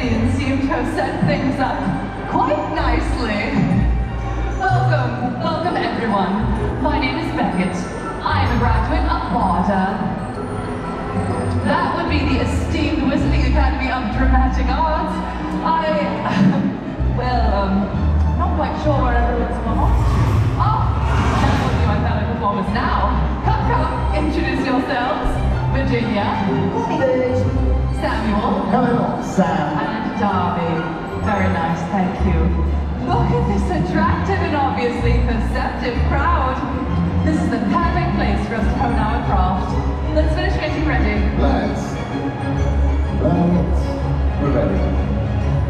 Elysian seem to have set things up quite nicely. Welcome everyone. My name is Beckett. I am a graduate of WADA. That would be the esteemed Wizarding Academy of Dramatic Arts. Not quite sure where everyone's lost. Oh, that's what you I found a performance now. Come, introduce yourselves. Virginia. Samuel. Hello, Sam. And Darby. Very nice, thank you. Look at this attractive and obviously perceptive crowd. This is the perfect place for us to hone our craft. Let's finish getting ready. Lads, we're ready.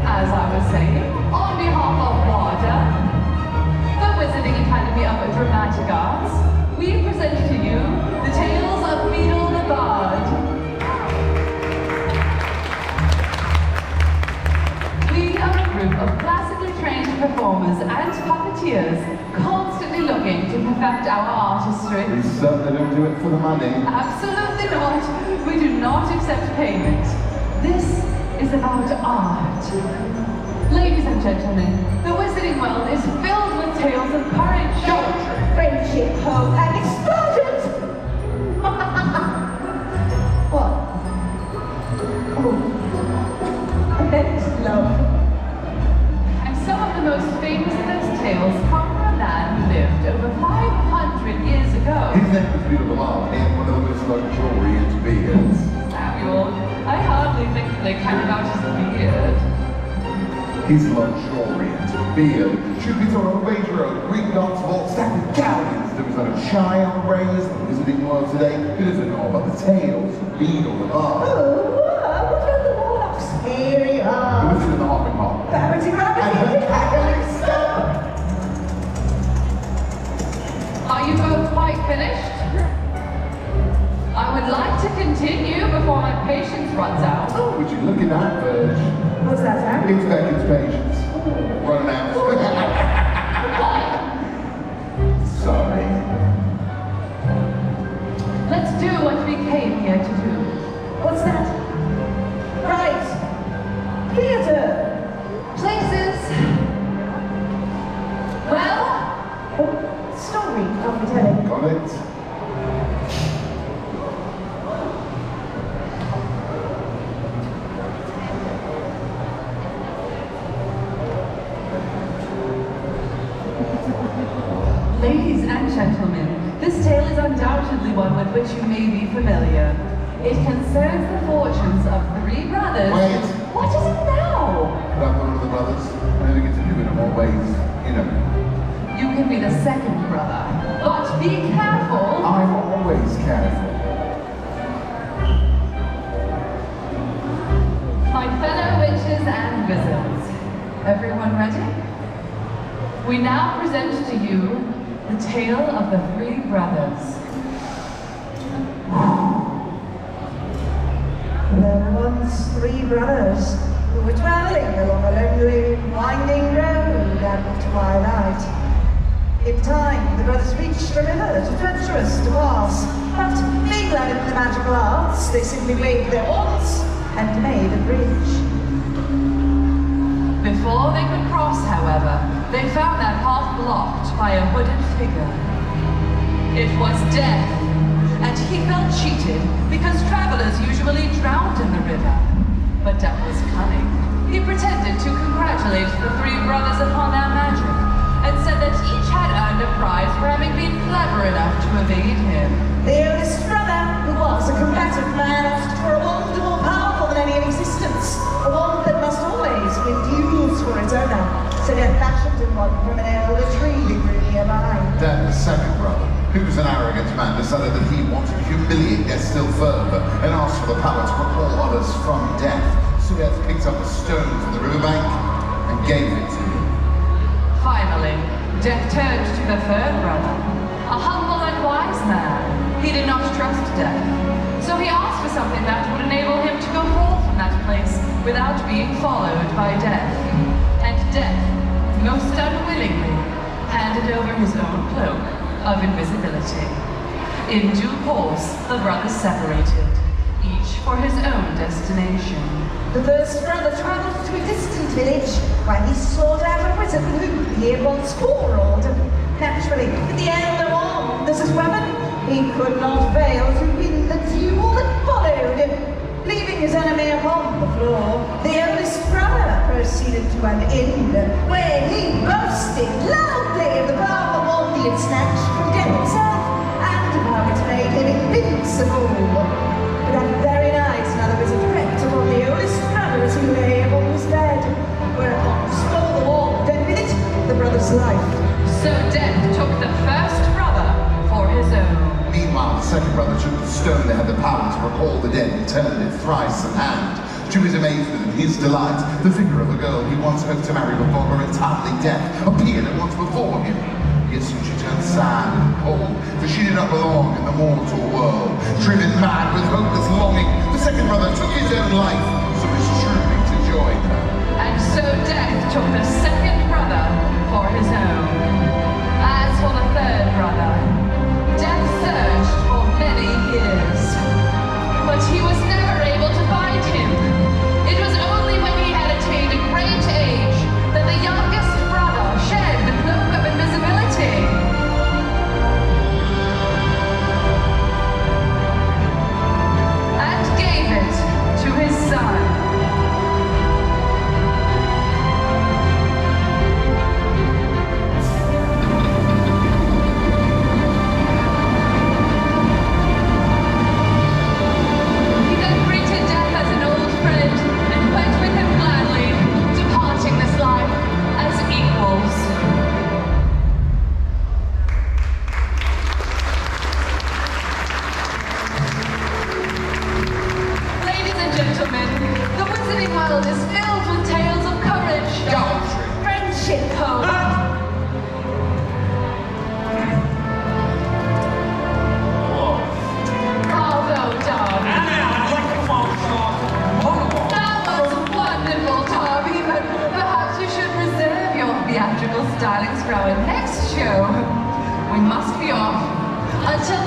As I was saying, on behalf of WADA, the Wizarding Academy of Dramatic Arts, we present to you the tales of Beedle the Bard. We are a group of classically trained performers and puppeteers constantly looking to perfect our artistry. We certainly don't do it for the money. Absolutely not. We do not accept payment. This is about art. Ladies and gentlemen, the Wizarding world is filled with tales of courage, friendship, hope, and explosions! What? Oh. And love. And some of the most famous of those tales come from a man who lived over 500 years ago. His name was Beedle the Bard. He had one of the most luxuriant beards. Samuel, I hardly think they care about his beard. His luxuriant beard should be sort of a Range Road, Greek dance vault stacked with galleons. There was not a child raised in the Wizarding world today who doesn't know about the tales of Beedle the Bard. What about the warlocks? Here we The are. Wizard and the Hopping Hop. Rabbity, And rabbity. her cackling stomach. Are you both quite finished? I would like to continue before my patience runs out. Oh, would you look at that, Verge? What's that, Sam? It's Beckett's patience. Running out. Sorry. Let's do what we came here to do. What's that? Right. Theatre. Places. Well, Oh, story, I'll be telling. Got it? ladies and gentlemen, this tale is undoubtedly one with which you may be familiar. It concerns the fortunes of three brothers. Wait. What is it now? About one of the brothers. I never get to do it in more ways, you know. You can be the second brother, but be careful. I'm always careful. My fellow witches and wizards, everyone ready? We now present to you the tale of the three brothers. There were once three brothers who were traveling along a lonely, winding road at twilight. In time, the brothers reached a river too treacherous to pass, but being learned in the magical arts, they simply waved their wands and made a bridge. Before they could cross, however, they found that path blocked by a hooded figure. It was Death, and he felt cheated because travelers usually drowned in the river. But Death was cunning. He pretended to congratulate the three brothers upon their magic, and said that each had earned a prize for having been clever enough to evade him. The oldest brother, who was a combative man, asked for a wand more powerful than any in existence, a wand that must always win duels for its owner. So Death fashioned him one from an elder tree that grew nearby. Then the second brother, who was an arrogant man, decided that he wanted to humiliate Death still further and asked for the power to recall others from death. So Death picked up a stone from the riverbank and gave it to him. Finally, Death turned to the third brother, a humble and wise man. He did not trust Death, so he asked for something that would enable him to go forth from that place without being followed by Death. And Death, most unwillingly, handed over his own cloak of invisibility. In due course, the brothers separated, each for his own destination. The first brother travelled to a distant village where he sought out a wizard with whom he had once quarrelled. Naturally, with the elder armed as his weapon, he could not fail to win the duel that followed. Leaving his enemy upon the floor, the eldest brother proceeded to an inn where he boasted loudly of the powerful wand he had snatched from death himself and of how it made him invincible. But that very night, another wizard crept upon the oldest brother as he lay upon his bed, whereupon stole the wand and with it the brother's life. So Death took the first brother for his own. Meanwhile, the second brother took the stone that had the power to recall the dead and turned it thrice in hand. To his amazement and his delight, the figure of a girl he once hoped to marry before her untimely death appeared at once before him. Yet soon she turned sad and cold, for she did not belong in the mortal world. Driven mad with hopeless longing, the second brother took his own life, so as truly to join her. And so Death took the second brother for his own. As for the third brother, Death searched for many years, but he was never able to find him. It was only when he had attained a great age that the youngest brother shed the cloak of invisibility. And gave it to his son. He then greeted Death as an old friend and went with him gladly, departing this life as equals. Ladies and gentlemen, the Wizarding World is filled with tales of courage, Gallantry. friendship, hope. Bravo, Tom. That was wonderful, Tommy, but perhaps you should reserve your theatrical stylings for our next show. We must be off. Until